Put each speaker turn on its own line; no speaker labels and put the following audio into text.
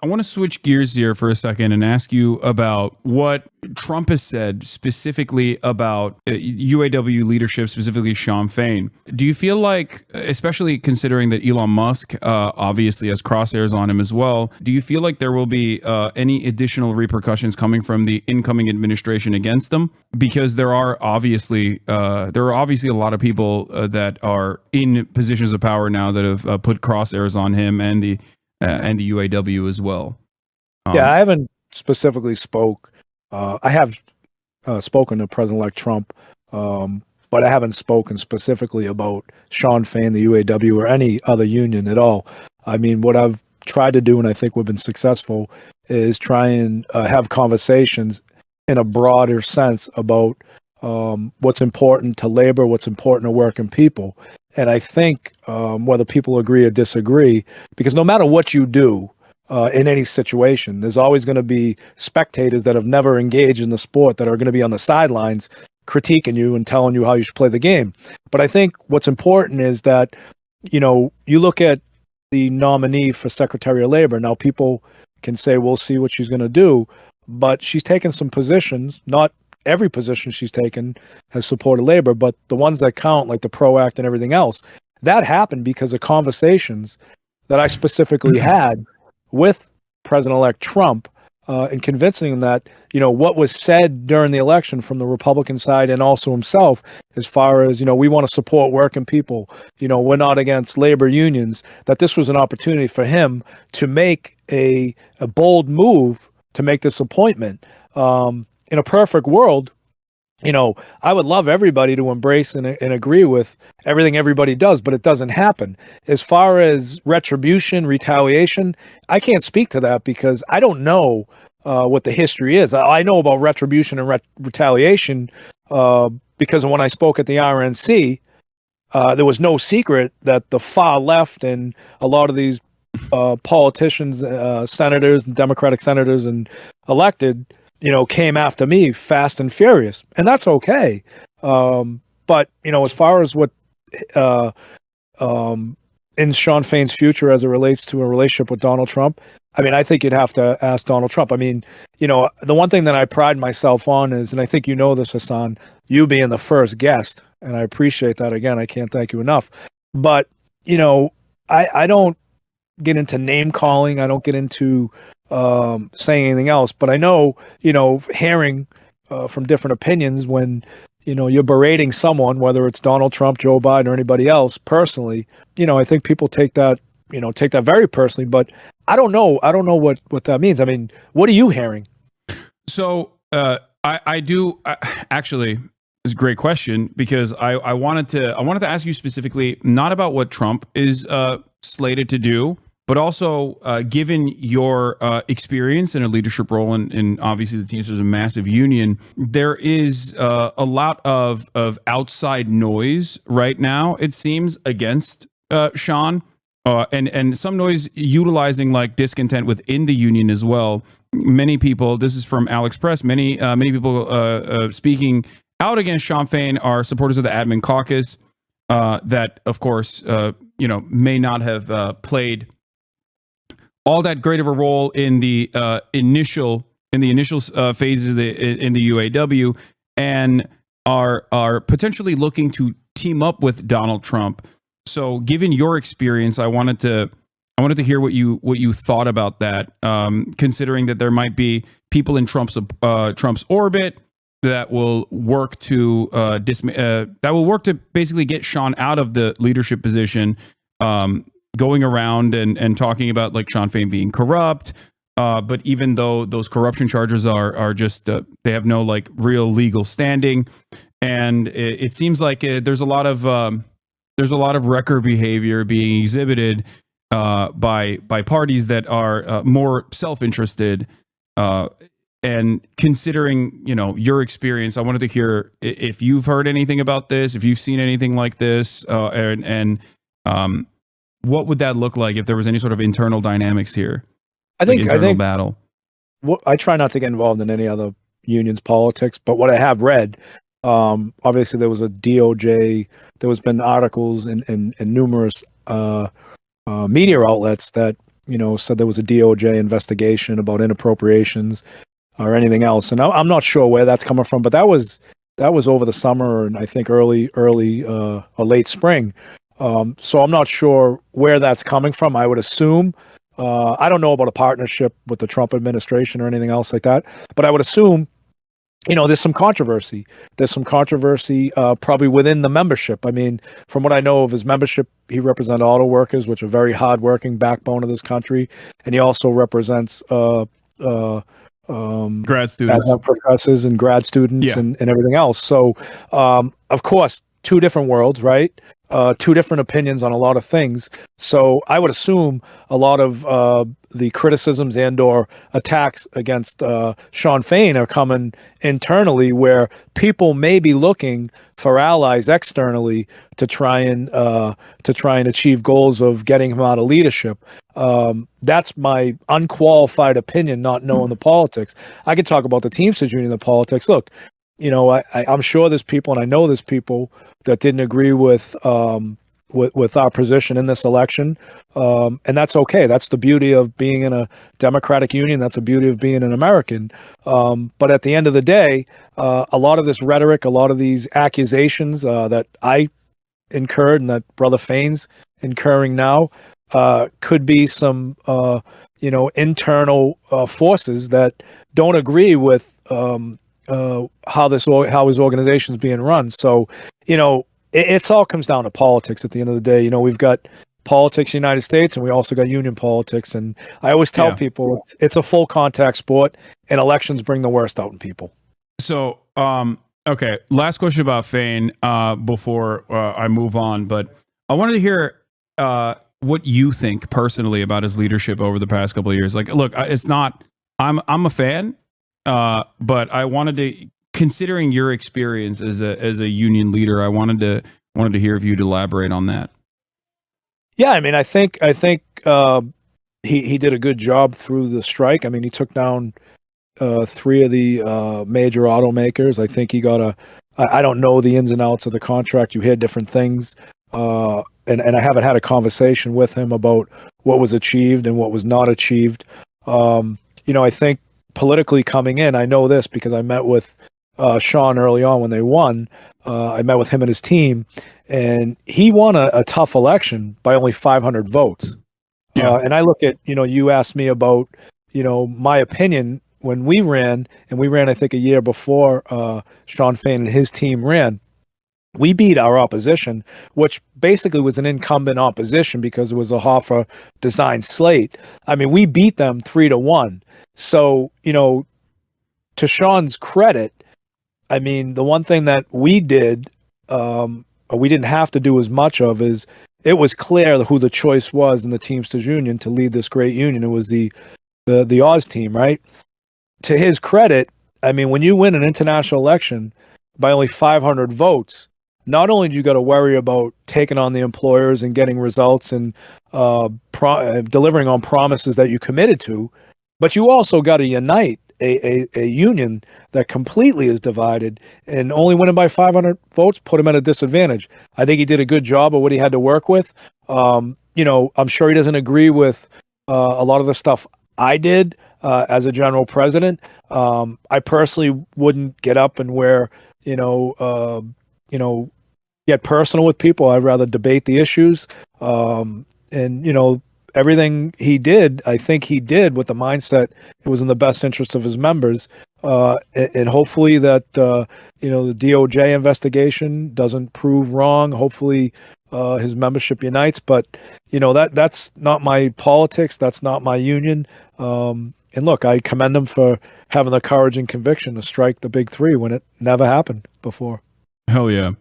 I want to switch gears here for a second and ask you about what Trump has said specifically about UAW leadership, specifically Shawn Fain. Do you feel like, especially considering that Elon Musk obviously has crosshairs on him as well, do you feel like there will be any additional repercussions coming from the incoming administration against them? Because there are obviously a lot of people that are in positions of power now that have put crosshairs on him and the UAW as well.
Yeah, I haven't specifically spoke. I have spoken to President-elect Trump, but I haven't spoken specifically about Shawn Fain, the UAW, or any other union at all. I mean, what I've tried to do, and I think we've been successful, is try and have conversations in a broader sense about what's important to labor, what's important to working people. And I think whether people agree or disagree, because no matter what you do in any situation, there's always going to be spectators that have never engaged in the sport that are going to be on the sidelines critiquing you and telling you how you should play the game. But I think what's important is that, you know, you look at the nominee for Secretary of Labor. Now, people can say, we'll see what she's going to do, but she's taken some positions, not every position she's taken has supported labor, but the ones that count, like the PRO Act and everything else, that happened because of conversations that I specifically had with President-elect Trump in convincing him that, you know, what was said during the election from the Republican side and also himself, as far as, you know, we want to support working people, you know, we're not against labor unions, that this was an opportunity for him to make a bold move to make this appointment. In a perfect world, you know, I would love everybody to embrace and agree with everything everybody does, but it doesn't happen. As far as retribution, retaliation, I can't speak to that because I don't know what the history is. I know about retribution and retaliation because when I spoke at the RNC, there was no secret that the far left and a lot of these politicians, senators, and Democratic senators and elected, you know, came after me fast and furious, and that's okay. But, you know, as far as what in Shawn Fain's future as it relates to a relationship with Donald Trump, I mean, I think you'd have to ask Donald Trump. I mean, you know, the one thing that I pride myself on is, and I think you know this, Hasan, you being the first guest, and I appreciate that. Again, I can't thank you enough. But, you know, I don't get into name calling. I don't get into saying anything else, but I know, you know, hearing from different opinions when, you know, you're berating someone, whether it's Donald Trump, Joe Biden, or anybody else personally, you know, I think people take that very personally, but I don't know what that means. I mean, what are you hearing?
So I do actually, it's a great question because I wanted to ask you specifically, not about what Trump is slated to do, but also, given your experience in a leadership role, and obviously the Teamsters is a massive union, there is a lot of outside noise right now, it seems, against Shawn, and some noise utilizing like discontent within the union as well. Many people, this is from Alex Press, many people speaking out against Shawn Fain are supporters of the admin caucus that, of course, you know, may not have played all that great of a role in the initial phases in the UAW, and are potentially looking to team up with Donald Trump. So, given your experience, I wanted to hear what you thought about that. Considering that there might be people in Trump's orbit that will work to basically get Shawn out of the leadership position. Going around and talking about like Shawn Fain being corrupt, but even though those corruption charges are just they have no like real legal standing, and it seems like there's a lot of wrecker behavior being exhibited by parties that are more self-interested. And considering, you know, your experience, I wanted to hear if you've heard anything about this, if you've seen anything like this, and what would that look like if there was any sort of internal dynamics here? I think battle.
I try not to get involved in any other union's politics, but what I have read, obviously there was a DOJ, there was been articles in numerous media outlets that, said there was a DOJ investigation about inappropriations or anything else. And I'm not sure where that's coming from, but that was over the summer and I think early or late spring. So I'm not sure where that's coming from. I would assume, I don't know about a partnership with the Trump administration or anything else like that, but I would assume, there's some controversy. There's some controversy probably within the membership. I mean, from what I know of his membership, he represents auto workers, which are very hardworking backbone of this country, and he also represents
grad students,
professors and grad students, and everything else. So, of course, two different worlds, right? Two different opinions on a lot of things. So I would assume a lot of the criticisms and or attacks against Shawn Fain are coming internally, where people may be looking for allies externally to try and achieve goals of getting him out of leadership. That's my unqualified opinion, not knowing the politics. I could talk about the Teamsters Union, the politics. Look, I'm sure there's people, and I know there's people that didn't agree with our position in this election, and that's okay. That's the beauty of being in a democratic union. That's the beauty of being an American. But at the end of the day, a lot of this rhetoric, a lot of these accusations that I incurred and that Brother Fain's incurring now, could be some internal forces that don't agree with how his organization is being run. So, it's all comes down to politics at the end of the day. We've got politics in the United States, and we also got union politics. And I always tell people it's a full contact sport, and elections bring the worst out in people.
So, okay, last question about Fain before I move on. But I wanted to hear what you think personally about his leadership over the past couple of years. Like, look, it's not. I'm a fan. But I wanted to, considering your experience as a union leader, I wanted to hear if you'd elaborate on that.
Yeah, I mean, I think he did a good job through the strike. I mean, he took down 3 of the major automakers. I think he got I don't know the ins and outs of the contract. You hear different things, and I haven't had a conversation with him about what was achieved and what was not achieved. I think politically coming in, I know this because I met with Shawn early on when they won. I met with him and his team, and he won a tough election by only 500 votes. And I look at, you asked me about, my opinion when we ran, I think a year before Shawn Fain and his team ran. We beat our opposition, which basically was an incumbent opposition because it was a Hoffa design slate. I mean, we beat them 3-1. So, to Shawn's credit, I mean, the one thing that we did, we didn't have to do as much of, is it was clear who the choice was in the Teamsters Union to lead this great union. It was the Oz team, right? To his credit, I mean, when you win an international election by only 500 votes, not only do you got to worry about taking on the employers and getting results and delivering on promises that you committed to, but you also got to unite a union that completely is divided, and only winning by 500 votes put him at a disadvantage. I think he did a good job of what he had to work with. I'm sure he doesn't agree with a lot of the stuff I did as a general president. I personally wouldn't get up and get personal with people. I'd rather debate the issues. Everything he did, I think he did with the mindset it was in the best interest of his members. And hopefully that, the DOJ investigation doesn't prove wrong. Hopefully his membership unites. But, that's not my politics. That's not my union. And look, I commend him for having the courage and conviction to strike the big 3 when it never happened before.
Hell yeah.